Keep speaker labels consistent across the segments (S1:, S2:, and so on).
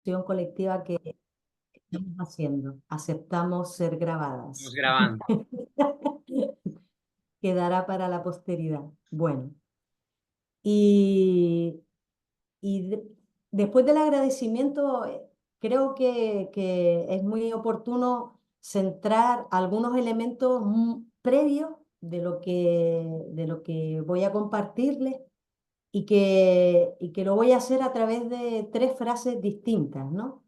S1: acción colectiva que estamos haciendo. Aceptamos ser
S2: Estamos
S1: grabadas.
S2: grabando.
S1: Quedará para la posteridad. Bueno, y, y después del agradecimiento, creo que es muy oportuno centrar algunos elementos previos de lo que voy a compartirles y que lo voy a hacer a través de tres frases distintas, ¿no?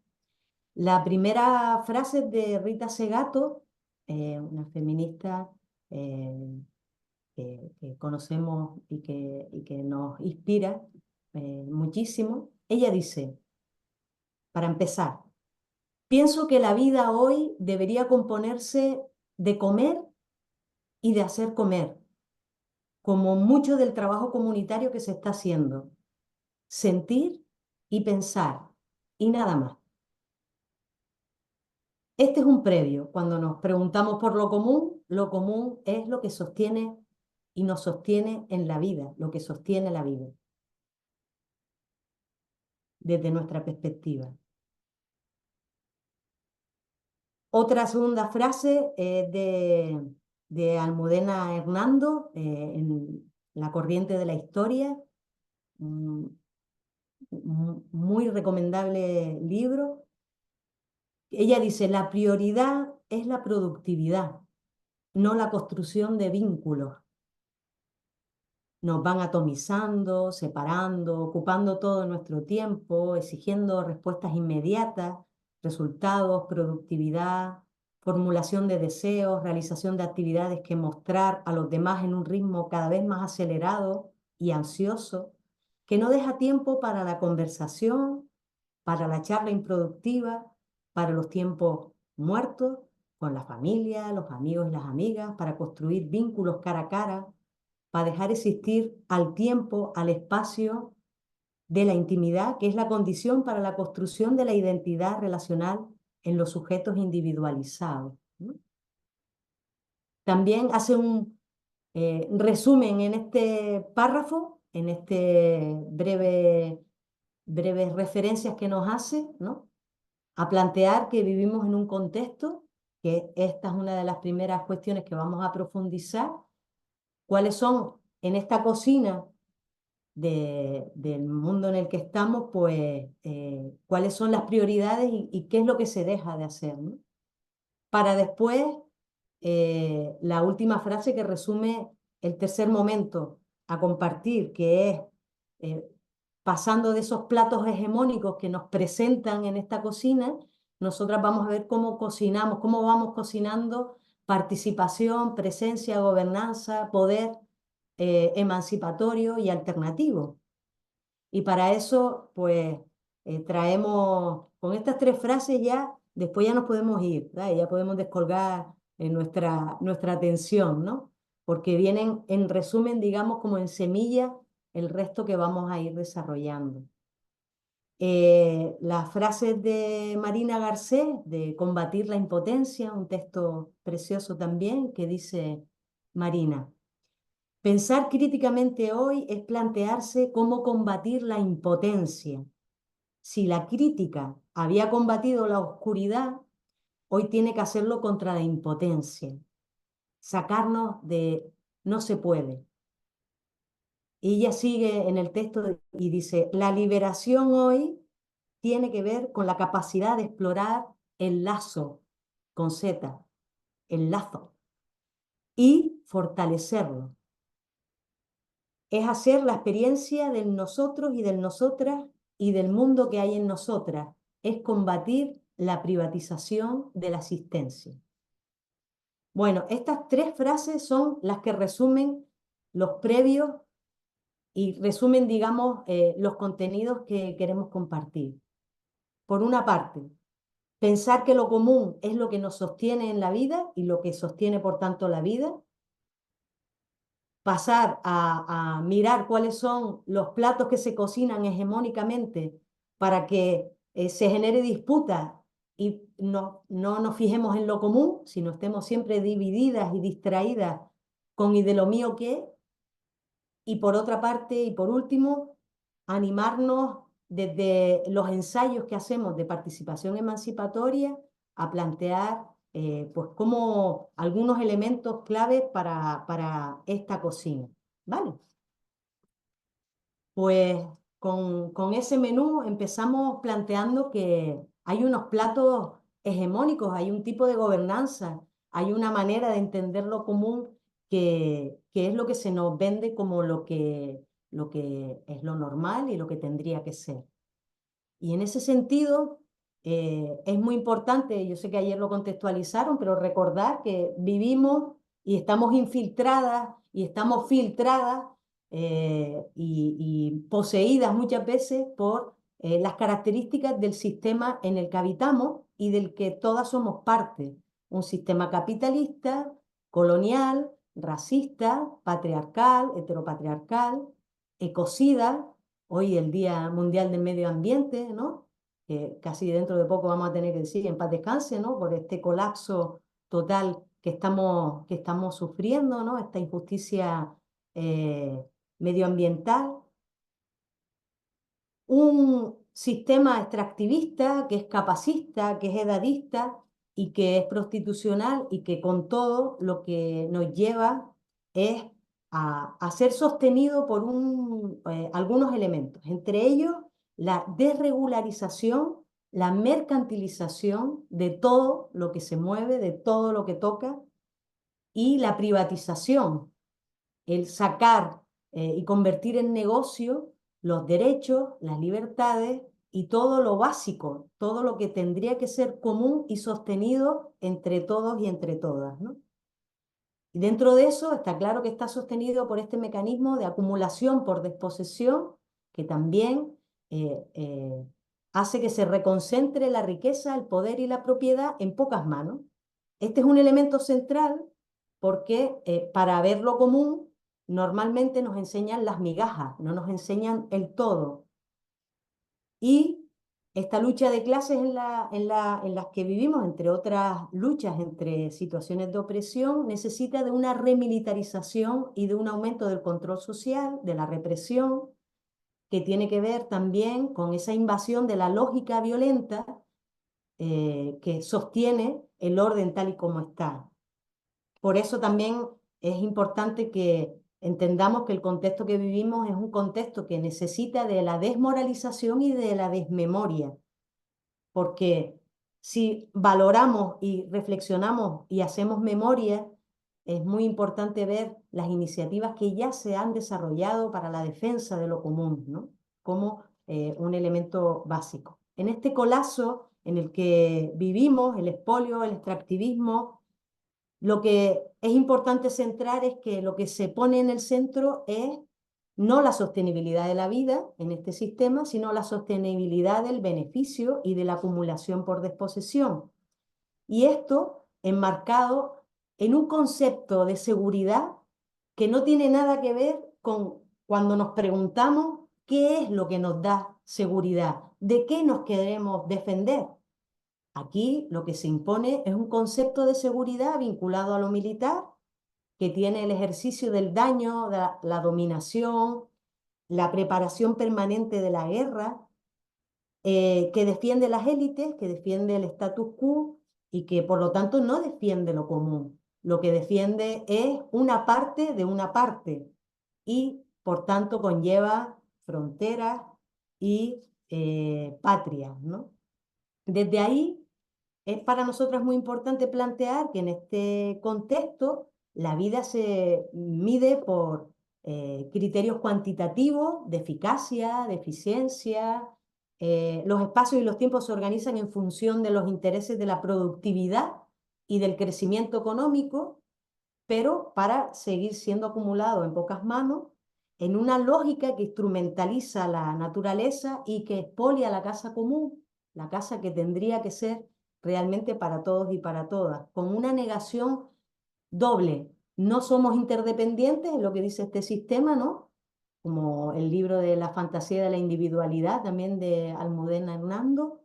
S1: La primera frase es de Rita Segato, una feminista eh, que conocemos y que nos inspira muchísimo. Ella dice, para empezar, pienso que la vida hoy debería componerse de comer y de hacer comer, como mucho del trabajo comunitario que se está haciendo. Sentir y pensar, y nada más. Este es un previo. Cuando nos preguntamos por lo común es lo que sostiene y nos sostiene en la vida, lo que sostiene la vida, desde nuestra perspectiva. Otra segunda frase de Almudena Hernando, en La corriente de la historia, mm, muy recomendable libro. Ella dice, la prioridad es la productividad, no la construcción de vínculos. Nos van atomizando, separando, ocupando todo nuestro tiempo, exigiendo respuestas inmediatas, resultados, productividad, formulación de deseos, realización de actividades que mostrar a los demás en un ritmo cada vez más acelerado y ansioso, que no deja tiempo para la conversación, para la charla improductiva, para los tiempos muertos con la familia, los amigos y las amigas, para construir vínculos cara a cara, para dejar existir al tiempo, al espacio de la intimidad, que es la condición para la construcción de la identidad relacional en los sujetos individualizados, ¿no? También hace un resumen en este párrafo, en este breves referencias que nos hace, ¿no? A plantear que vivimos en un contexto, que esta es una de las primeras cuestiones que vamos a profundizar, cuáles son en esta cocina del mundo en el que estamos, pues cuáles son las prioridades y qué es lo que se deja de hacer, ¿no? Para después, la última frase que resume el tercer momento a compartir, que es eh, pasando de esos platos hegemónicos que nos presentan en esta cocina, nosotras vamos a ver cómo cocinamos, cómo vamos cocinando participación, presencia, gobernanza, poder emancipatorio y alternativo. Y para eso, pues, traemos, con estas tres frases ya, después ya nos podemos ir, ¿verdad? Ya podemos descolgar nuestra atención, ¿no? Porque vienen, en resumen, digamos, como en semilla, el resto que vamos a ir desarrollando. Las frases de Marina Garcés, de Combatir la impotencia, un texto precioso también, que dice Marina. Pensar críticamente hoy es plantearse cómo combatir la impotencia. Si la crítica había combatido la oscuridad, hoy tiene que hacerlo contra la impotencia. Sacarnos de no se puede. Y ella sigue en el texto y dice, la liberación hoy tiene que ver con la capacidad de explorar el lazo, con Z, el lazo, y fortalecerlo. Es hacer la experiencia del nosotros y del nosotras y del mundo que hay en nosotras. Es combatir la privatización de la asistencia. Bueno, estas tres frases son las que resumen los previos y resumen, digamos, los contenidos que queremos compartir. Por una parte, pensar que lo común es lo que nos sostiene en la vida y lo que sostiene, por tanto, la vida. Pasar a mirar cuáles son los platos que se cocinan hegemónicamente para que se genere disputa y no nos fijemos en lo común, sino estemos siempre divididas y distraídas con y de lo mío qué. Y por otra parte, y por último, animarnos desde los ensayos que hacemos de participación emancipatoria a plantear pues como algunos elementos clave para esta cocina, ¿vale? Pues con ese menú empezamos planteando que hay unos platos hegemónicos, hay un tipo de gobernanza, hay una manera de entender lo común que es lo que se nos vende como lo que es lo normal y lo que tendría que ser. Y en ese sentido, es muy importante, yo sé que ayer lo contextualizaron, pero recordar que vivimos y estamos infiltradas y estamos filtradas y poseídas muchas veces por las características del sistema en el que habitamos y del que todas somos parte. Un sistema capitalista, colonial, racista, patriarcal, heteropatriarcal, ecocida. Hoy el Día Mundial del Medio Ambiente, ¿no? Que casi dentro de poco vamos a tener que decir en paz descanse, ¿no? Por este colapso total que estamos sufriendo, ¿no? Esta injusticia eh, medioambiental. Un sistema extractivista que es capacista, que es edadista y que es prostitucional y que con todo lo que nos lleva es a ser sostenido por algunos elementos, entre ellos la desregularización, la mercantilización de todo lo que se mueve, de todo lo que toca y la privatización, el sacar y convertir en negocio los derechos, las libertades y todo lo básico, todo lo que tendría que ser común y sostenido entre todos y entre todas, ¿no? Y dentro de eso está claro que está sostenido por este mecanismo de acumulación por desposesión, que también hace que se reconcentre la riqueza, el poder y la propiedad en pocas manos. Este es un elemento central porque para ver lo común normalmente nos enseñan las migajas, no nos enseñan el todo. Y esta lucha de clases en las que vivimos, entre otras luchas, entre situaciones de opresión, necesita de una remilitarización y de un aumento del control social, de la represión, que tiene que ver también con esa invasión de la lógica violenta que sostiene el orden tal y como está. Por eso también es importante que entendamos que el contexto que vivimos es un contexto que necesita de la desmoralización y de la desmemoria, porque si valoramos y reflexionamos y hacemos memoria, es muy importante ver las iniciativas que ya se han desarrollado para la defensa de lo común, ¿no? Como un elemento básico. En este colapso en el que vivimos, el expolio, el extractivismo, lo que es importante centrar es que lo que se pone en el centro es no la sostenibilidad de la vida en este sistema, sino la sostenibilidad del beneficio y de la acumulación por desposesión. Y esto enmarcado en un concepto de seguridad que no tiene nada que ver con cuando nos preguntamos qué es lo que nos da seguridad, de qué nos queremos defender. Aquí lo que se impone es un concepto de seguridad vinculado a lo militar, que tiene el ejercicio del daño, la dominación, la preparación permanente de la guerra, que defiende las élites, que defiende el status quo y que por lo tanto no defiende lo común. Lo que defiende es una parte de una parte y por tanto conlleva fronteras y patrias, ¿no? Desde ahí es para nosotras muy importante plantear que en este contexto la vida se mide por criterios cuantitativos de eficacia, de eficiencia. Los espacios y los tiempos se organizan en función de los intereses de la productividad y del crecimiento económico, pero para seguir siendo acumulado en pocas manos, en una lógica que instrumentaliza la naturaleza y que expolia la casa común, la casa que tendría que ser realmente para todos y para todas, con una negación doble. No somos interdependientes, es lo que dice este sistema, ¿no? Como el libro de la fantasía de la individualidad, también de Almudena Hernando,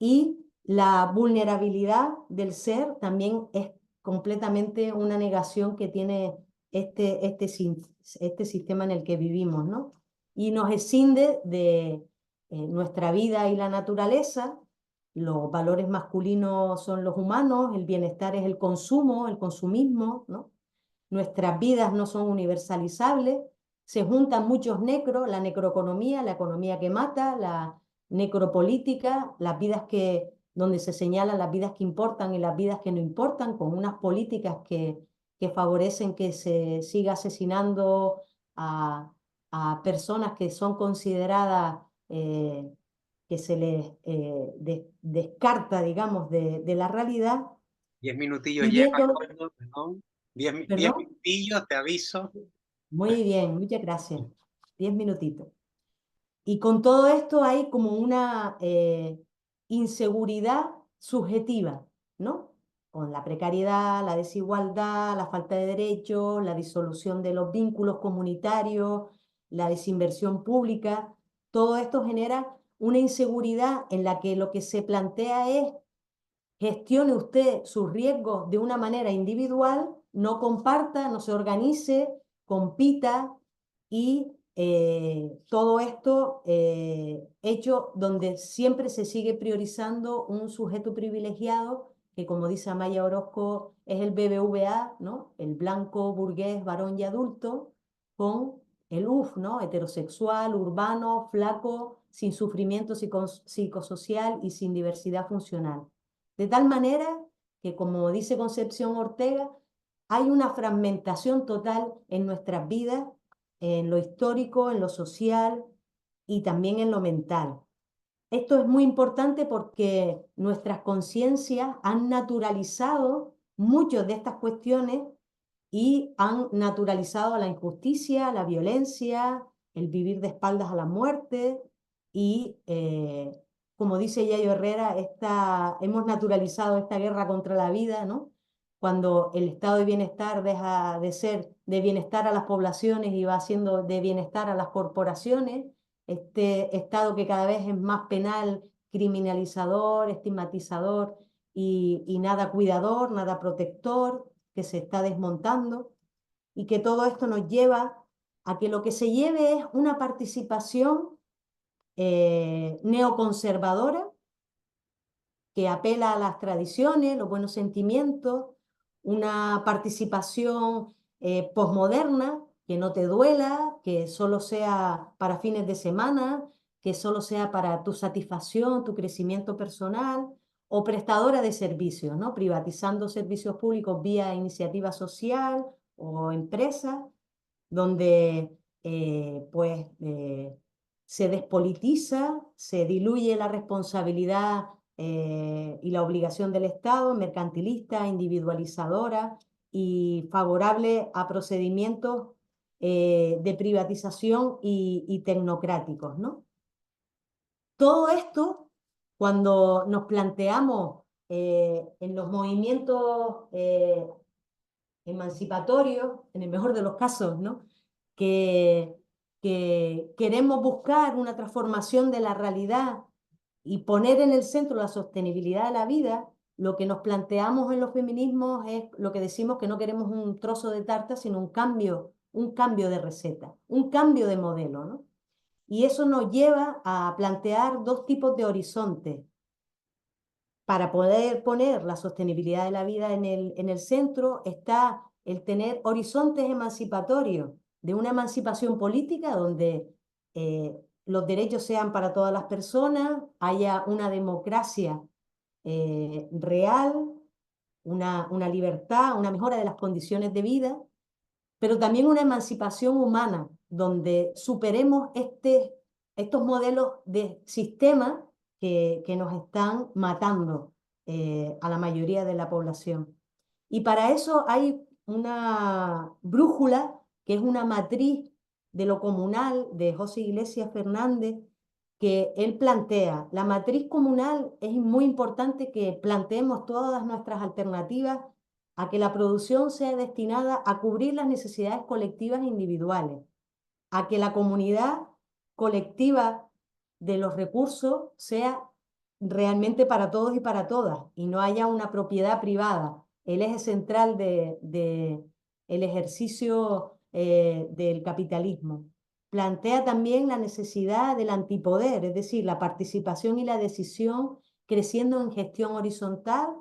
S1: y la vulnerabilidad del ser también es completamente una negación que tiene este sistema en el que vivimos, ¿no? Y nos escinde nuestra vida y la naturaleza. Los valores masculinos son los humanos, el bienestar es el consumo, el consumismo, ¿no? Nuestras vidas no son universalizables, se juntan muchos necros, la necroeconomía, la economía que mata, la necropolítica, las vidas donde se señalan las vidas que importan y las vidas que no importan, con unas políticas que favorecen que se siga asesinando a, a personas que son consideradas, que se les descarta, digamos, de la realidad.
S2: 10 minutillos
S1: Y
S2: lleva,
S1: viendo,
S2: Coldo, perdón. 10
S1: perdón,
S2: minutillos, te aviso.
S1: muy bien, muchas gracias. 10 minutitos. Y con todo esto hay como una inseguridad subjetiva, ¿no? Con la precariedad, la desigualdad, la falta de derechos, la disolución de los vínculos comunitarios, la desinversión pública, todo esto genera una inseguridad en la que lo que se plantea es: gestione usted sus riesgos de una manera individual, no comparta, no se organice, compita, y todo esto hecho donde siempre se sigue priorizando un sujeto privilegiado que, como dice Amaya Orozco, es el BBVA, ¿no? El blanco, burgués, varón y adulto, con el UF, ¿no? Heterosexual, urbano, flaco, sin sufrimiento psicosocial y sin diversidad funcional. De tal manera que, como dice Concepción Ortega, hay una fragmentación total en nuestras vidas, en lo histórico, en lo social y también en lo mental. Esto es muy importante porque nuestras conciencias han naturalizado muchas de estas cuestiones y han naturalizado la injusticia, la violencia, el vivir de espaldas a la muerte y, como dice Yayo Herrera, hemos naturalizado esta guerra contra la vida, ¿no? Cuando el estado de bienestar deja de ser de bienestar a las poblaciones y va siendo de bienestar a las corporaciones, este estado que cada vez es más penal, criminalizador, estigmatizador y nada cuidador, nada protector, que se está desmontando, y que todo esto nos lleva a que lo que se lleve es una participación neoconservadora que apela a las tradiciones, los buenos sentimientos, una participación posmoderna, que no te duela, que solo sea para fines de semana, que solo sea para tu satisfacción, tu crecimiento personal, o prestadora de servicios, ¿no? Privatizando servicios públicos vía iniciativa social o empresa, donde se despolitiza, se diluye la responsabilidad y la obligación del Estado, mercantilista, individualizadora y favorable a procedimientos de privatización y tecnocráticos, ¿no? Todo esto, cuando nos planteamos en los movimientos emancipatorios, en el mejor de los casos, ¿no? Que, que queremos buscar una transformación de la realidad y poner en el centro la sostenibilidad de la vida, lo que nos planteamos en los feminismos es lo que decimos, que no queremos un trozo de tarta, sino un cambio de receta, un cambio de modelo, ¿no? Y eso nos lleva a plantear dos tipos de horizontes. Para poder poner la sostenibilidad de la vida en el centro está el tener horizontes emancipatorios, de una emancipación política donde los derechos sean para todas las personas, haya una democracia real, una libertad, una mejora de las condiciones de vida, pero también una emancipación humana, donde superemos estos modelos de sistema que nos están matando a la mayoría de la población. Y para eso hay una brújula, que es una matriz de lo comunal de José Iglesias Fernández, que él plantea. La matriz comunal es muy importante que planteemos todas nuestras alternativas a que la producción sea destinada a cubrir las necesidades colectivas e individuales, a que la comunidad colectiva de los recursos sea realmente para todos y para todas, y no haya una propiedad privada, el eje central el ejercicio del capitalismo. plantea también la necesidad del antipoder, es decir, la participación y la decisión creciendo en gestión horizontal,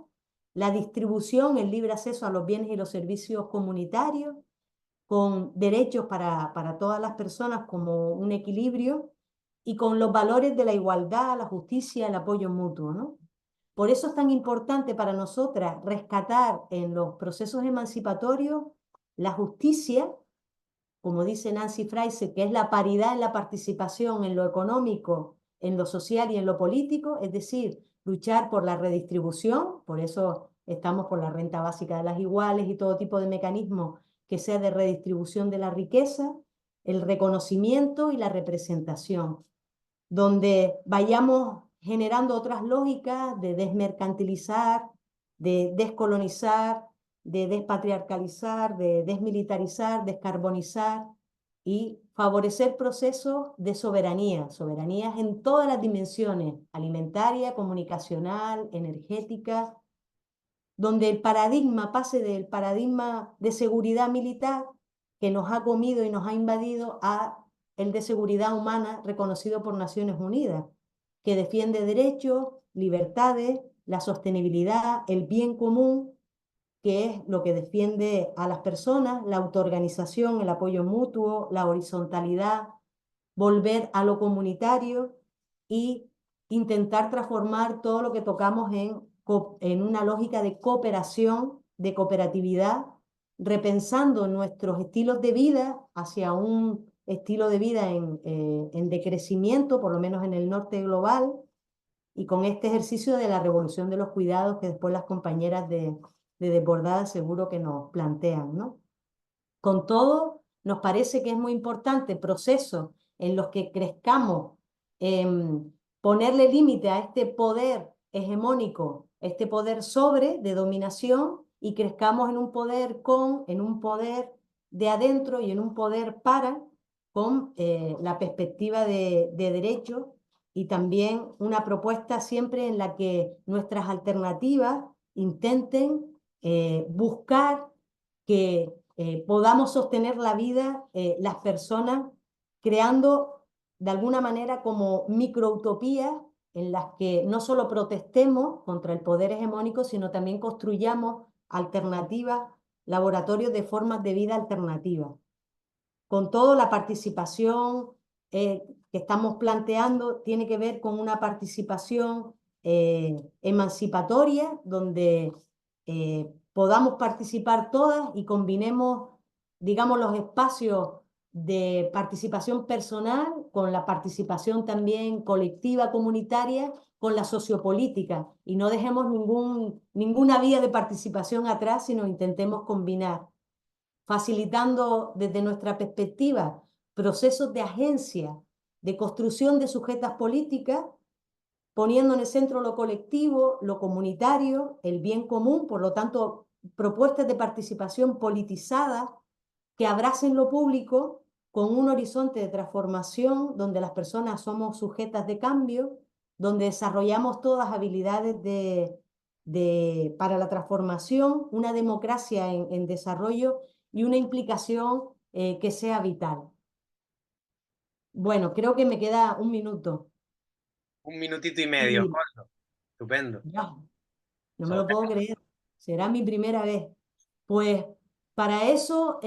S1: la distribución, el libre acceso a los bienes y los servicios comunitarios, con derechos para todas las personas como un equilibrio y con los valores de la igualdad, la justicia, el apoyo mutuo, ¿no? Por eso es tan importante para nosotras rescatar en los procesos emancipatorios la justicia, como dice Nancy Fraser, que es la paridad en la participación en lo económico, en lo social y en lo político, es decir, luchar por la redistribución, por eso estamos por la renta básica de las iguales y todo tipo de mecanismos que sea de redistribución de la riqueza, el reconocimiento y la representación, donde vayamos generando otras lógicas de desmercantilizar, de descolonizar, de despatriarcalizar, de desmilitarizar, descarbonizar y favorecer procesos de soberanía, soberanías en todas las dimensiones, alimentaria, comunicacional, energética, donde el paradigma pase del paradigma de seguridad militar que nos ha comido y nos ha invadido a el de seguridad humana reconocido por Naciones Unidas, que defiende derechos, libertades, la sostenibilidad, el bien común, que es lo que defiende a las personas, la autoorganización, el apoyo mutuo, la horizontalidad, volver a lo comunitario y intentar transformar todo lo que tocamos en una lógica de cooperación, de cooperatividad, repensando nuestros estilos de vida hacia un estilo de vida en decrecimiento, por lo menos en el norte global, y con este ejercicio de la revolución de los cuidados que después las compañeras de Desbordadas seguro que nos plantean, ¿no? Con todo, nos parece que es muy importante procesos en los que crezcamos, ponerle límite a este poder hegemónico, este poder sobre de dominación y crezcamos en un poder con, en un poder de adentro y en un poder para, con la perspectiva de derecho y también una propuesta siempre en la que nuestras alternativas intenten buscar que podamos sostener la vida las personas creando de alguna manera como microutopías en las que no solo protestemos contra el poder hegemónico, sino también construyamos alternativas, laboratorios de formas de vida alternativas. Con todo, la participación que estamos planteando tiene que ver con una participación emancipatoria, donde podamos participar todas y combinemos, digamos, los espacios de participación personal con la participación también colectiva, comunitaria, con la sociopolítica, y no dejemos ninguna vía de participación atrás, sino intentemos combinar, facilitando desde nuestra perspectiva procesos de agencia, de construcción de sujetas políticas, poniendo en el centro lo colectivo, lo comunitario, el bien común, por lo tanto, propuestas de participación politizadas que abracen lo público con un horizonte de transformación donde las personas somos sujetas de cambio, donde desarrollamos todas habilidades para la transformación, una democracia en desarrollo y una implicación que sea vital. Bueno, creo que me queda un minuto.
S2: Un minutito y medio,
S1: Y
S2: Jorge. Estupendo.
S1: ya, no me lo
S2: Sobre-
S1: puedo creer. Será mi primera vez. Pues para eso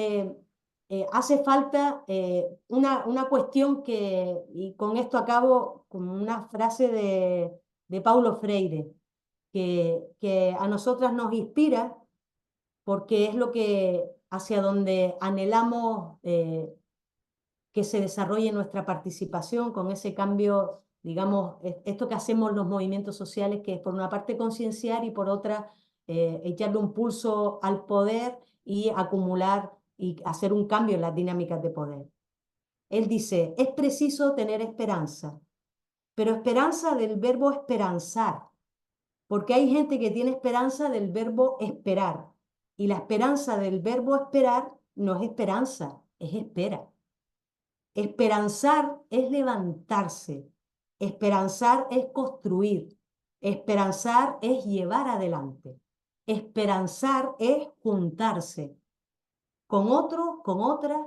S1: hace falta una cuestión que, y con esto acabo con una frase de Paulo Freire, que a nosotras nos inspira porque es lo que hacia donde anhelamos que se desarrolle nuestra participación con ese cambio, digamos, esto que hacemos los movimientos sociales, que es por una parte concienciar y por otra echarle un pulso al poder y acumular y hacer un cambio en las dinámicas de poder. Él dice, es preciso tener esperanza, pero esperanza del verbo esperanzar, porque hay gente que tiene esperanza del verbo esperar, y la esperanza del verbo esperar no es esperanza, es espera. Esperanzar es levantarse, esperanzar es construir, esperanzar es llevar adelante, esperanzar es juntarse con otro, con otra,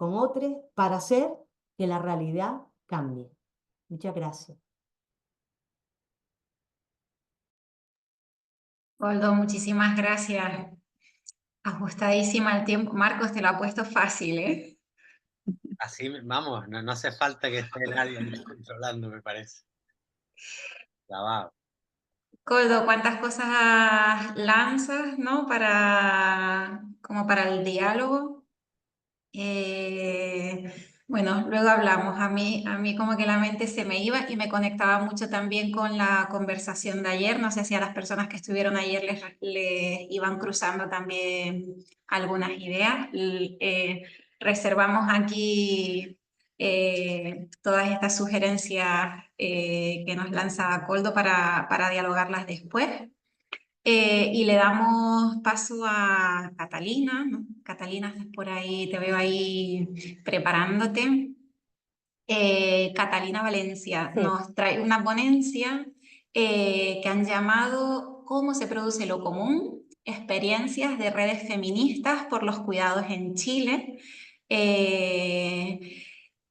S1: con otros, para hacer que la realidad cambie. Muchas gracias.
S3: Goldo, muchísimas gracias. Ajustadísima el tiempo. Marcos, te lo ha puesto fácil, ¿eh?
S2: Así, vamos, no hace falta que esté nadie ahí controlando, me parece. Clavado.
S3: Goldo, ¿cuántas cosas lanzas, ¿no? Como para el diálogo. Bueno, luego hablamos. A mí como que la mente se me iba y me conectaba mucho también con la conversación de ayer. No sé si a las personas que estuvieron ayer les iban cruzando también algunas ideas. Reservamos aquí todas estas sugerencias que nos lanza Coldo para dialogarlas después. Y le damos paso a Catalina, ¿no? Catalina, estás por ahí, te veo ahí preparándote. Catalina Valencia
S4: Sí.
S3: nos trae una ponencia que han llamado ¿Cómo se produce lo común? Experiencias de redes feministas por los cuidados en Chile.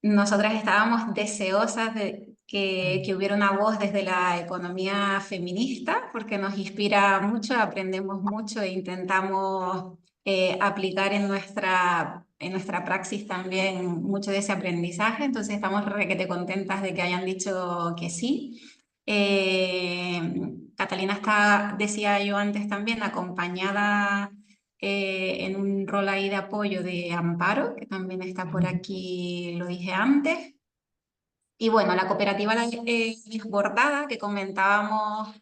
S3: Nosotras estábamos deseosas de que hubiera una voz desde la economía feminista, porque nos inspira mucho, aprendemos mucho e intentamos aplicar en nuestra praxis también mucho de ese aprendizaje. Entonces estamos requete contentas de que hayan dicho que sí. Catalina está, decía yo antes también, acompañada en un rol ahí de apoyo de Amparo, que también está por aquí, lo dije antes. Y bueno, la cooperativa Desbordada, que comentábamos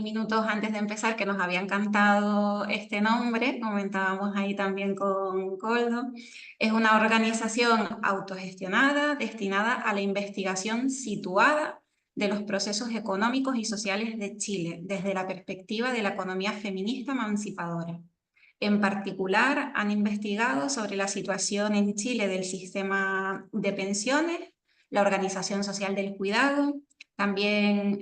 S3: minutos antes de empezar, que nos había encantado este nombre, comentábamos ahí también con Coldo, es una organización autogestionada destinada a la investigación situada de los procesos económicos y sociales de Chile desde la perspectiva de la economía feminista emancipadora. En particular, han investigado sobre la situación en Chile del sistema de pensiones, la Organización Social del Cuidado. También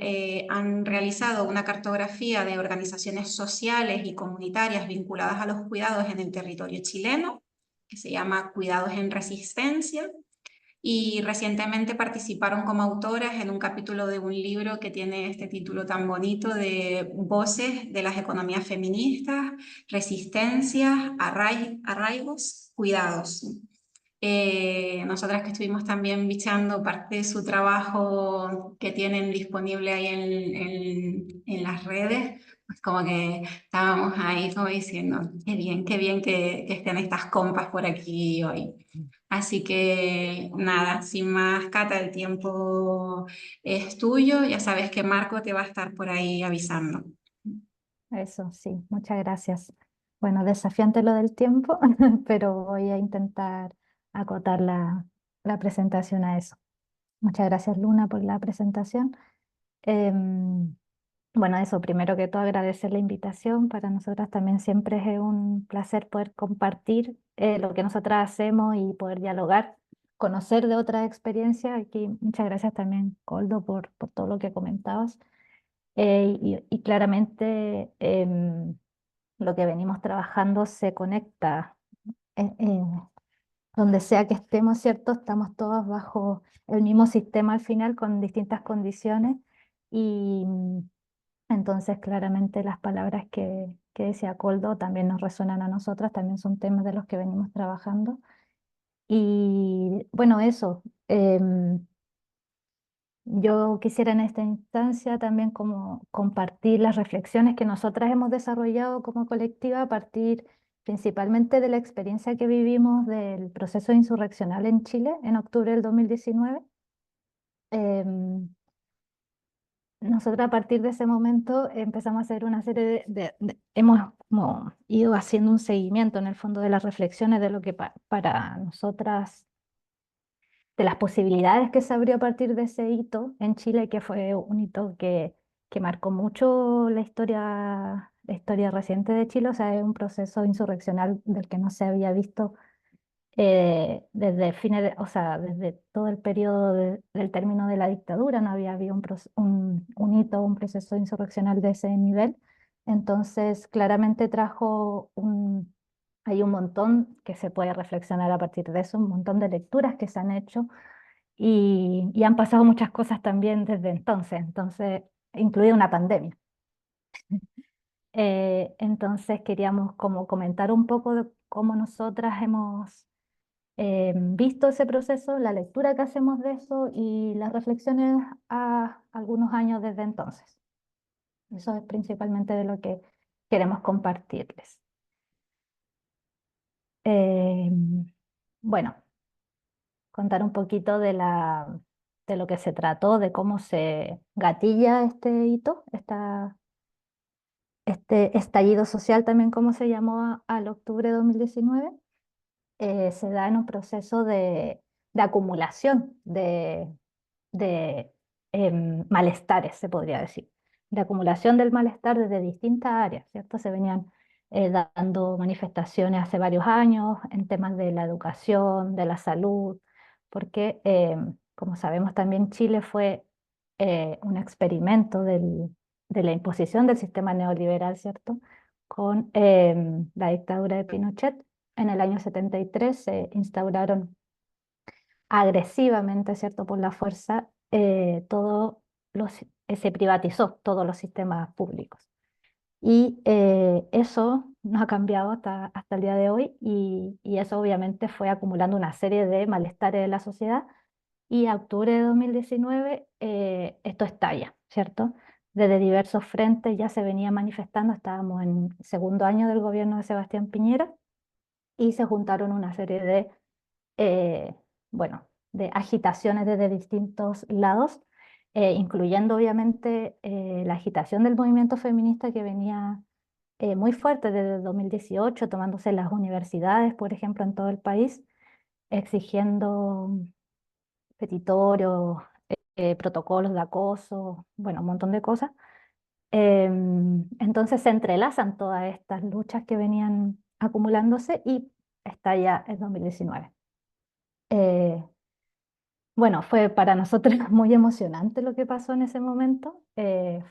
S3: han realizado una cartografía de organizaciones sociales y comunitarias vinculadas a los cuidados en el territorio chileno, que se llama Cuidados en Resistencia. Y recientemente participaron como autoras en un capítulo de un libro que tiene este título tan bonito de Voces de las economías feministas, resistencias, arraigos, cuidados. Nosotras que estuvimos también bichando parte de su trabajo que tienen disponible ahí en las redes, pues como que estábamos ahí como diciendo, qué bien que estén estas compas por aquí hoy. Así que nada, sin más, Cata, el tiempo es tuyo. Ya sabes que Marco te va a estar por ahí avisando.
S4: Eso, sí, muchas gracias. Bueno, desafiante lo del tiempo, pero voy a intentar acotar la presentación a eso. Muchas gracias, Luna, por la presentación. Bueno, eso, primero que todo agradecer la invitación. Para nosotras también siempre es un placer poder compartir lo que nosotras hacemos y poder dialogar, conocer de otras experiencias. Aquí, muchas gracias también, Coldo, por todo lo que comentabas. Y claramente lo que venimos trabajando se conecta. Donde sea que estemos, ¿cierto? Estamos todos bajo el mismo sistema al final con distintas condiciones y entonces claramente las palabras que decía Coldo también nos resuenan a nosotras, también son temas de los que venimos trabajando. Y bueno, eso. Yo quisiera en esta instancia también como compartir las reflexiones que nosotras hemos desarrollado como colectiva a partir principalmente de la experiencia que vivimos del proceso insurreccional en Chile en octubre del 2019. Nosotros a partir de ese momento empezamos a hacer una serie hemos como ido haciendo un seguimiento en el fondo de las reflexiones de lo que para nosotras de las posibilidades que se abrió a partir de ese hito en Chile, que fue un hito que marcó mucho la historia reciente de Chile, o sea, es un proceso insurreccional del que no se había visto desde o sea, desde todo el periodo del término de la dictadura, no había habido un hito, un proceso insurreccional de ese nivel. Entonces, claramente trajo Hay un montón que se puede reflexionar a partir de eso, un montón de lecturas que se han hecho y han pasado muchas cosas también desde entonces, incluida una pandemia. Entonces queríamos como comentar un poco de cómo nosotras hemos visto ese proceso, la lectura que hacemos de eso y las reflexiones a algunos años desde entonces. Eso es principalmente de lo que queremos compartirles. Bueno, contar un poquito de lo que se trató, de cómo se gatilla este hito, este estallido social también como se llamó al octubre de 2019. Se da en un proceso de acumulación de malestares, se podría decir, de acumulación del malestar desde distintas áreas, ¿cierto? Se venían dando manifestaciones hace varios años en temas de la educación, de la salud, porque, como sabemos, también Chile fue un experimento de la imposición del sistema neoliberal, ¿cierto? Con la dictadura de Pinochet. En el año 73 se instauraron agresivamente, ¿cierto? Por la fuerza, se privatizó todos los sistemas públicos. Y eso no ha cambiado hasta el día de hoy y eso obviamente fue acumulando una serie de malestares de la sociedad y a octubre de 2019 esto estalla, ¿cierto? Desde diversos frentes ya se venía manifestando, estábamos en el segundo año del gobierno de Sebastián Piñera y se juntaron una serie de eh, bueno, de agitaciones desde distintos lados, incluyendo obviamente la agitación del movimiento feminista que venía muy fuerte desde 2018, tomándose las universidades, por ejemplo, en todo el país, exigiendo petitorios, protocolos de acoso, bueno, un montón de cosas. Entonces se entrelazan todas estas luchas que venían acumulándose y estalla en 2019. Bueno, fue para nosotros muy emocionante lo que pasó en ese momento.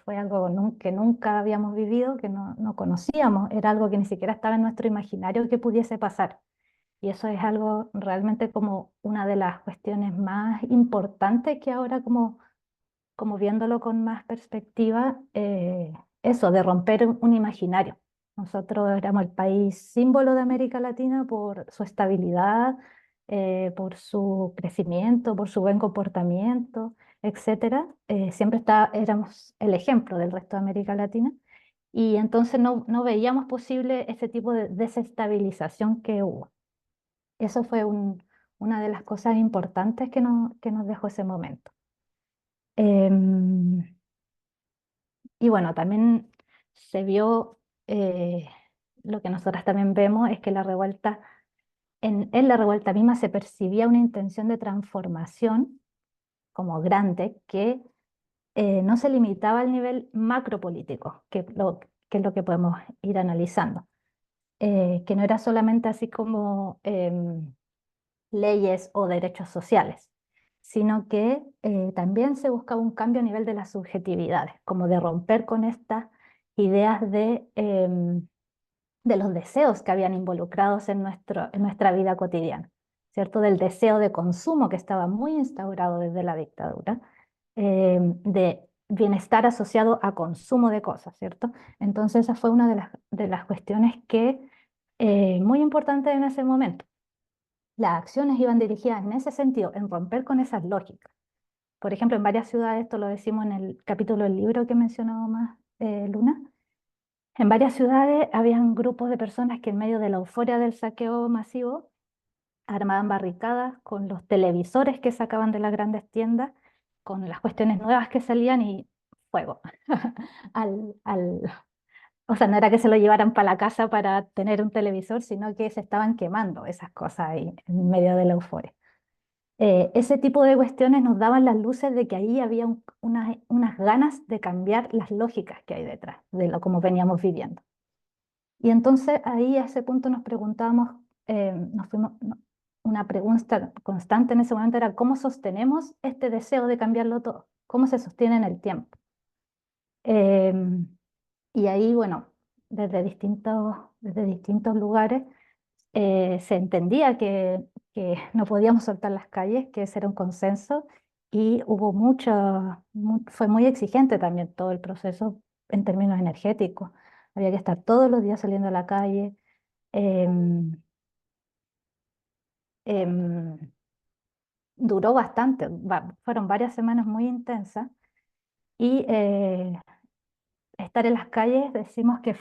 S4: Fue algo que nunca habíamos vivido, que no conocíamos. Era algo que ni siquiera estaba en nuestro imaginario que pudiese pasar. Y eso es algo realmente como una de las cuestiones más importantes que ahora como viéndolo con más perspectiva, eso de romper un imaginario. Nosotros éramos el país símbolo de América Latina por su estabilidad, por su crecimiento, por su buen comportamiento, etcétera. Siempre éramos el ejemplo del resto de América Latina y entonces no veíamos posible ese tipo de desestabilización que hubo. Eso fue una de las cosas importantes que nos dejó ese momento. Em, y bueno, también se vio, lo que nosotras también vemos es que la revuelta, en la revuelta misma se percibía una intención de transformación como grande que no se limitaba al nivel macropolítico, que es lo que podemos ir analizando, que no era solamente así como leyes o derechos sociales, sino que también se buscaba un cambio a nivel de las subjetividades, como de romper con estas ideas de los deseos que habían involucrados en nuestra vida cotidiana, ¿cierto? Del deseo de consumo que estaba muy instaurado desde la dictadura, de bienestar asociado a consumo de cosas, ¿cierto? Entonces esa fue una de las cuestiones que muy importante en ese momento. Las acciones iban dirigidas en ese sentido, en romper con esas lógicas. Por ejemplo, en varias ciudades, esto lo decimos en el capítulo del libro que mencionaba más Luna, en varias ciudades habían grupos de personas que en medio de la euforia del saqueo masivo armaban barricadas con los televisores que sacaban de las grandes tiendas, con las cuestiones nuevas que salían y fuego. al, al, o sea, no era que se lo llevaran para la casa para tener un televisor, sino que se estaban quemando esas cosas ahí en medio de la euforia. Ese tipo de cuestiones nos daban las luces de que ahí había unas ganas de cambiar las lógicas que hay detrás de lo como veníamos viviendo. Y entonces ahí a ese punto nos preguntábamos, una pregunta constante en ese momento era cómo sostenemos este deseo de cambiarlo todo, cómo se sostiene en el tiempo. Y ahí, bueno, desde distintos lugares se entendía que no podíamos soltar las calles, que ese era un consenso, y hubo fue muy exigente también todo el proceso en términos energéticos. Había que estar todos los días saliendo a la calle. em, em, Duró bastante, fueron varias semanas muy intensas y estar en las calles decimos que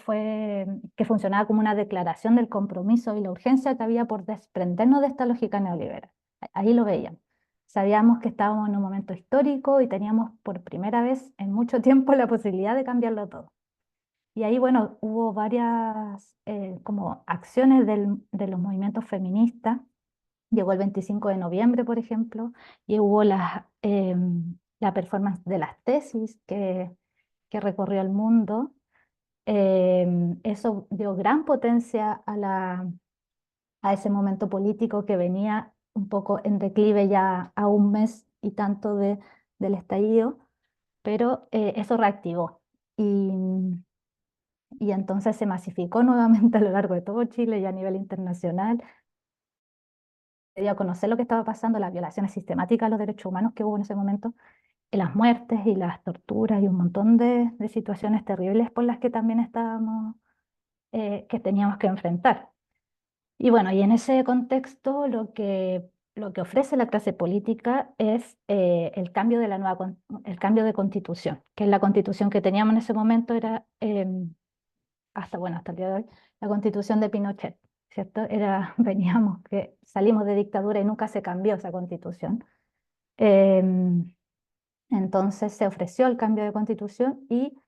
S4: funcionaba como una declaración del compromiso y la urgencia que había por desprendernos de esta lógica neoliberal. Ahí lo veíamos. Sabíamos que estábamos en un momento histórico y teníamos por primera vez en mucho tiempo la posibilidad de cambiarlo todo. Y ahí, bueno, hubo varias como acciones de los movimientos feministas. Llegó el 25 de noviembre, por ejemplo, y hubo la performance de las tesis que recorrió el mundo. Eso dio gran potencia a ese momento político que venía un poco en declive ya a un mes y tanto del estallido, pero eso reactivó. Y entonces se masificó nuevamente a lo largo de todo Chile y a nivel internacional. Se dio a conocer lo que estaba pasando, las violaciones sistemáticas a los derechos humanos que hubo en ese momento, y las muertes y las torturas y un montón de situaciones terribles por las que también estábamos, que teníamos que enfrentar. Y bueno, y en ese contexto lo que ofrece la clase política es el cambio de el cambio de constitución, que la constitución que teníamos en ese momento era, bueno, hasta el día de hoy, la constitución de Pinochet, ¿cierto? Veníamos, que salimos de dictadura y nunca se cambió esa constitución. Entonces se ofreció el cambio de constitución y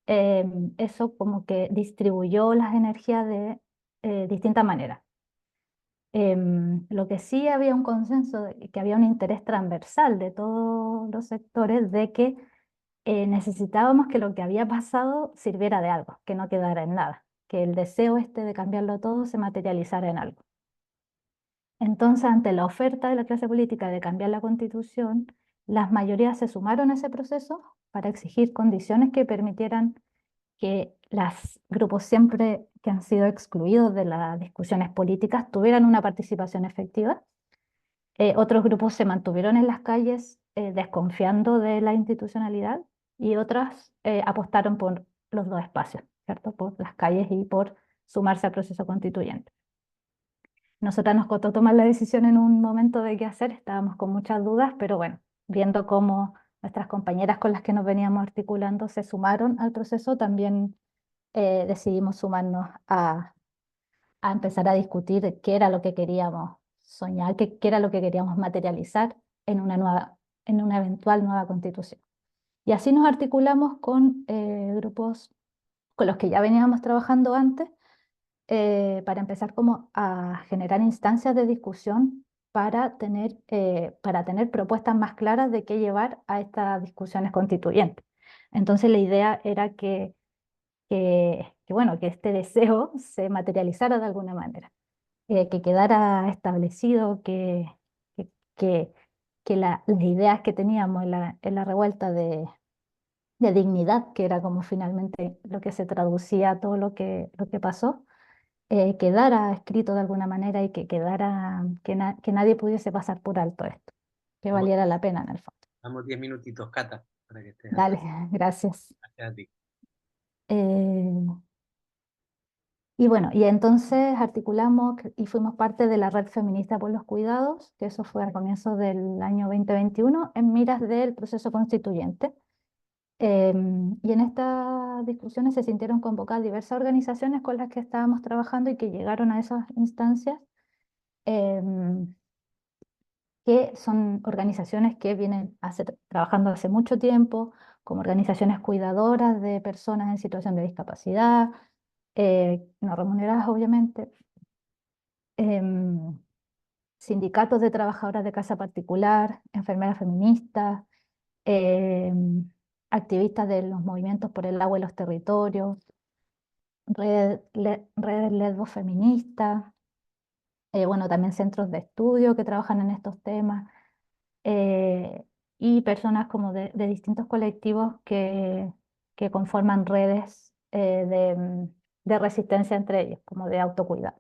S4: eso como que distribuyó las energías de distintas maneras. Lo que sí había un consenso, que había un interés transversal de todos los sectores de que necesitábamos que lo que había pasado sirviera de algo, que no quedara en nada, que el deseo este de cambiarlo todo se materializara en algo. Entonces, ante la oferta de la clase política de cambiar la constitución, las mayorías se sumaron a ese proceso para exigir condiciones que permitieran que los grupos siempre que han sido excluidos de las discusiones políticas tuvieran una participación efectiva. Otros grupos se mantuvieron en las calles desconfiando de la institucionalidad y otras apostaron por los dos espacios, ¿cierto? Por las calles y por sumarse al proceso constituyente. Nosotras nos costó tomar la decisión en un momento de qué hacer, estábamos con muchas dudas, pero bueno, viendo cómo nuestras compañeras con las que nos veníamos articulando se sumaron al proceso, también decidimos sumarnos a empezar a discutir qué era lo que queríamos soñar, qué era lo que queríamos materializar en en una eventual nueva constitución. Y así nos articulamos con grupos con los que ya veníamos trabajando antes, para empezar como a generar instancias de discusión para tener propuestas más claras de qué llevar a estas discusiones constituyentes. Entonces la idea era bueno, que este deseo se materializara de alguna manera, que quedara establecido que, que, que las ideas que teníamos en la revuelta de dignidad, que era como finalmente lo que se traducía todo lo que pasó, quedara escrito de alguna manera y que quedara, que nadie pudiese pasar por alto esto, que valiera la pena en el fondo.
S2: Damos 10 minutitos, Cata, para que estés
S4: Dale, gracias.
S2: gracias a ti.
S4: Eh, y bueno, y entonces articulamos y fuimos parte de la Red Feminista por los Cuidados, que eso fue al comienzo del año 2021, en miras del proceso constituyente. Y en estas discusiones se sintieron convocadas diversas organizaciones con las que estábamos trabajando y que llegaron a esas instancias, em, que son organizaciones que vienen trabajando hace mucho tiempo, como organizaciones cuidadoras de personas en situación de discapacidad, no remuneradas obviamente, em, sindicatos de trabajadoras de casa particular, enfermeras feministas, em, activistas de los movimientos por el agua y los territorios, redes lesbos feministas, bueno, también centros de estudio que trabajan en estos temas, y personas como de distintos colectivos que conforman redes de resistencia entre ellos, como de autocuidado.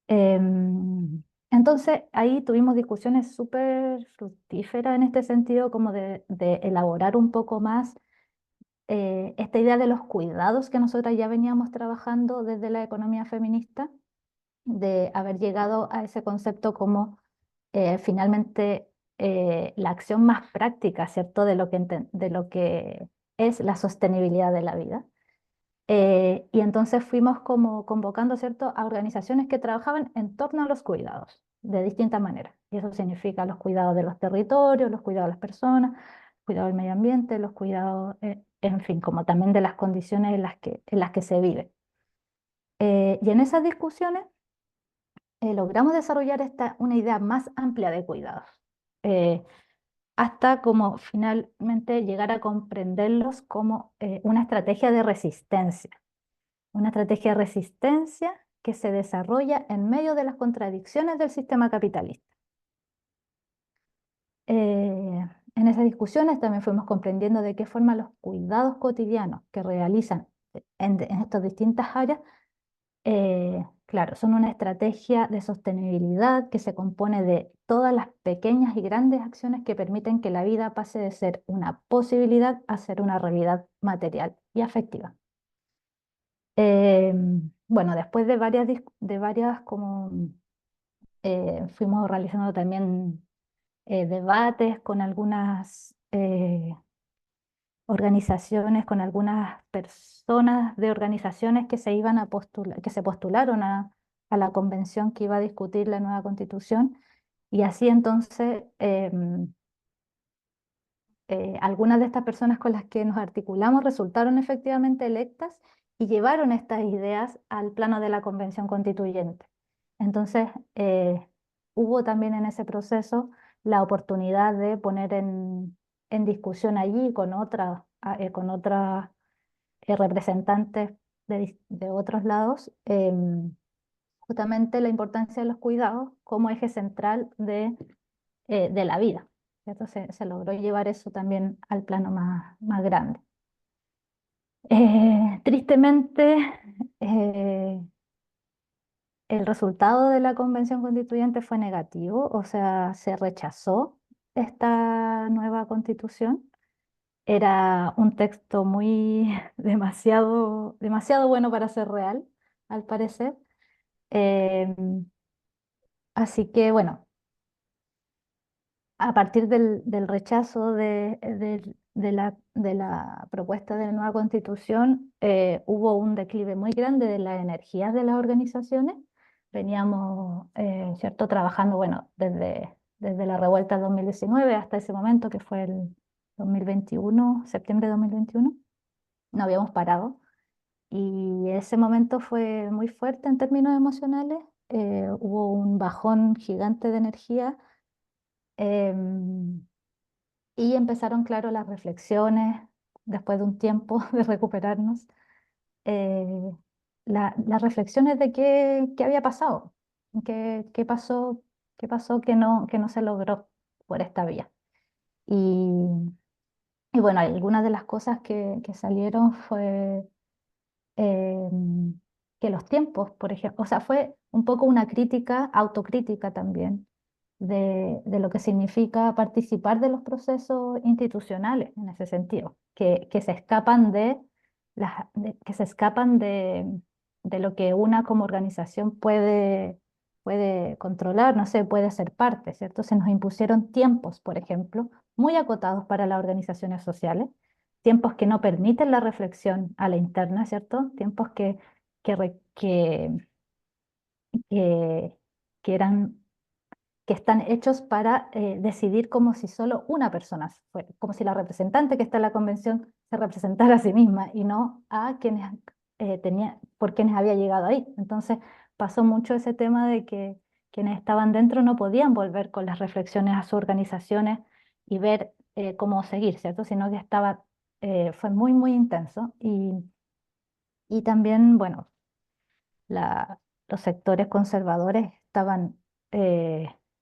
S4: Entonces ahí tuvimos discusiones súper fructíferas en este sentido, como de elaborar un poco más esta idea de los cuidados que nosotras ya veníamos trabajando desde la economía feminista, de haber llegado a ese concepto como finalmente la acción más práctica, ¿cierto? De lo que es la sostenibilidad de la vida. Y entonces fuimos como convocando, ¿cierto?, a organizaciones que trabajaban en torno a los cuidados de distintas maneras. Y eso significa los cuidados de los territorios, los cuidados de las personas, cuidado del medio ambiente, los cuidados, en fin, como también de las condiciones en las que se vive. Y en esas discusiones logramos desarrollar una idea más amplia de cuidados, hasta como finalmente llegar a comprenderlos como una estrategia de resistencia. Una estrategia de resistencia que se desarrolla en medio de las contradicciones del sistema capitalista. En esas discusiones también fuimos comprendiendo de qué forma los cuidados cotidianos que realizan en estas distintas áreas, claro, son una estrategia de sostenibilidad que se compone de todas las pequeñas y grandes acciones que permiten que la vida pase de ser una posibilidad a ser una realidad material y afectiva. Bueno, después de varias como fuimos realizando también debates con algunas organizaciones, con algunas personas de organizaciones que se iban a postular, que se postularon a la convención que iba a discutir la nueva constitución. Y así entonces algunas de estas personas con las que nos articulamos resultaron efectivamente electas y llevaron estas ideas al plano de la convención constituyente. Entonces, hubo también en ese proceso la oportunidad de poner en discusión allí con otras representantes de otros lados, justamente la importancia de los cuidados como eje central de la vida. ¿Cierto? Se logró llevar eso también al plano más grande. Tristemente, el resultado de la convención constituyente fue negativo, o sea, se rechazó esta nueva constitución. Era un texto demasiado bueno para ser real, al parecer. Así que bueno, a partir del rechazo de la propuesta de nueva constitución, hubo un declive muy grande de las energías de las organizaciones. Veníamos, ¿cierto?, trabajando, bueno, desde la revuelta del 2019 hasta ese momento, que fue el 2021, septiembre de 2021, no habíamos parado. Y ese momento fue muy fuerte en términos emocionales. Hubo un bajón gigante de energía. Em, y empezaron, claro, las reflexiones después de un tiempo de recuperarnos, eh, las reflexiones de qué había pasado, qué pasó que no se logró por esta vía. Y bueno, algunas de las cosas que salieron fue que los tiempos, por ejemplo, o sea, fue un poco una crítica, autocrítica también de lo que significa participar de los procesos institucionales en ese sentido, que se escapan que se escapan de lo que una como organización puede controlar, no sé, puede ser parte, ¿cierto? Se nos impusieron tiempos, por ejemplo, muy acotados para las organizaciones sociales, tiempos que no permiten la reflexión a la interna, ¿cierto? Tiempos que, re- que, que eran que están hechos para decidir como si solo una persona fuera, como si la representante que está en la convención se representara a sí misma y no a quienes por quienes había llegado ahí. Entonces pasó mucho ese tema de que quienes estaban dentro no podían volver con las reflexiones a sus organizaciones y ver cómo seguir, ¿cierto? Sino que fue muy intenso y también, bueno, los sectores conservadores estaban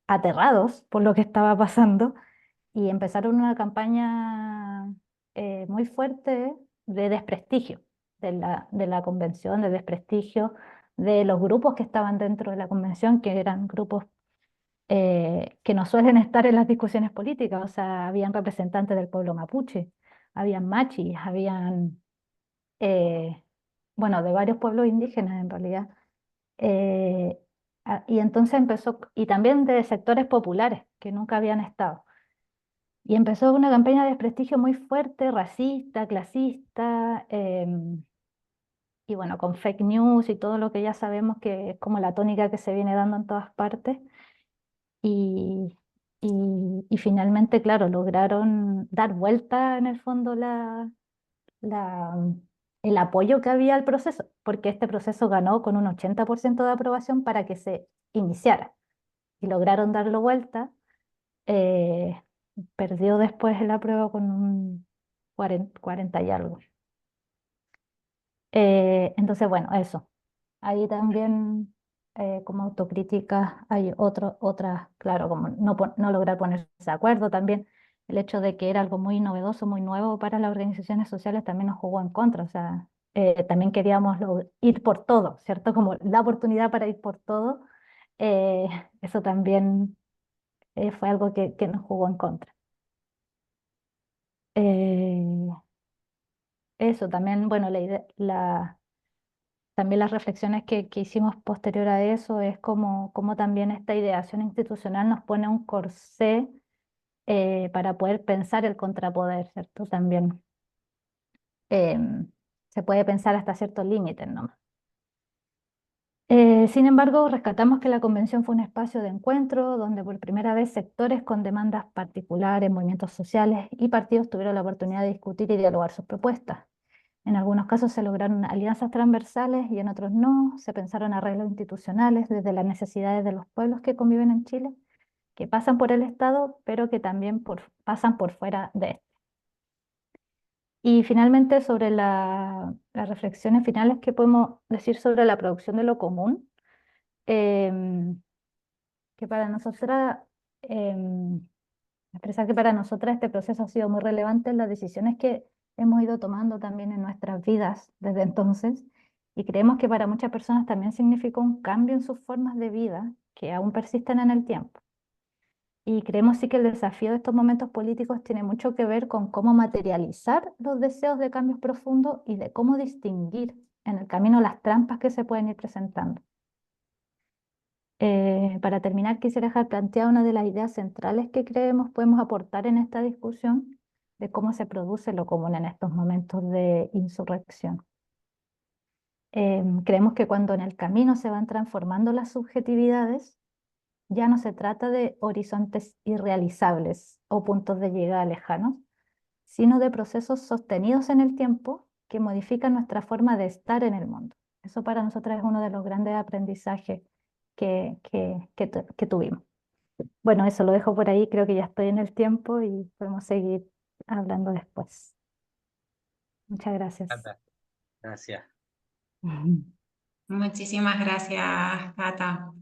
S4: aterrados por lo que estaba pasando y empezaron una campaña muy fuerte de desprestigio de la convención, de desprestigio de los grupos que estaban dentro de la convención, que eran grupos que no suelen estar en las discusiones políticas. O sea, habían representantes del pueblo mapuche, habían machis, habían, bueno, de varios pueblos indígenas en realidad. Y entonces empezó, y también de sectores populares que nunca habían estado. Y empezó una campaña de desprestigio muy fuerte, racista, clasista, y bueno, con fake news y todo lo que ya sabemos que es como la tónica que se viene dando en todas partes. Y, y finalmente, claro, lograron dar vuelta en el fondo la, el apoyo que había al proceso, porque este proceso ganó con un 80% de aprobación para que se iniciara. Y lograron darlo vuelta. eh, Perdió después la prueba con un 40 y algo. Entonces, bueno, eso. Ahí también, como autocrítica, hay otras, claro, como no lograr ponerse de acuerdo también. El hecho de que era algo muy novedoso, muy nuevo para las organizaciones sociales también nos jugó en contra. O sea, también queríamos ir por todo, ¿cierto? Como la oportunidad para ir por todo. Eso también fue algo que nos jugó en contra. Eh, Eso también, bueno, también las reflexiones que hicimos posterior a eso es como también esta ideación institucional nos pone un corsé para poder pensar el contrapoder, ¿cierto? También se puede pensar hasta ciertos límites, ¿no? Sin embargo, rescatamos que la convención fue un espacio de encuentro donde por primera vez sectores con demandas particulares, movimientos sociales y partidos tuvieron la oportunidad de discutir y dialogar sus propuestas. En algunos casos se lograron alianzas transversales y en otros no. Se pensaron arreglos institucionales desde las necesidades de los pueblos que conviven en Chile, que pasan por el Estado, pero que también pasan por fuera de este. Y finalmente, sobre las reflexiones finales que podemos decir sobre la producción de lo común, em, que para nosotras, expresar que para nosotras este proceso ha sido muy relevante en las decisiones que hemos ido tomando también en nuestras vidas desde entonces, y creemos que para muchas personas también significó un cambio en sus formas de vida que aún persisten en el tiempo. Y creemos sí que el desafío de estos momentos políticos tiene mucho que ver con cómo materializar los deseos de cambios profundos y de cómo distinguir en el camino las trampas que se pueden ir presentando. Para terminar, quisiera dejar planteada una de las ideas centrales que creemos podemos aportar en esta discusión de cómo se produce lo común en estos momentos de insurrección. Creemos que cuando en el camino se van transformando las subjetividades, ya no se trata de horizontes irrealizables o puntos de llegada lejanos, sino de procesos sostenidos en el tiempo que modifican nuestra forma de estar en el mundo. Eso para nosotros es uno de los grandes aprendizajes que tuvimos. Bueno, eso lo dejo por ahí, creo que ya estoy en el tiempo y podemos seguir hablando después. Muchas gracias.
S2: Gracias.
S3: Muchísimas gracias, Cata.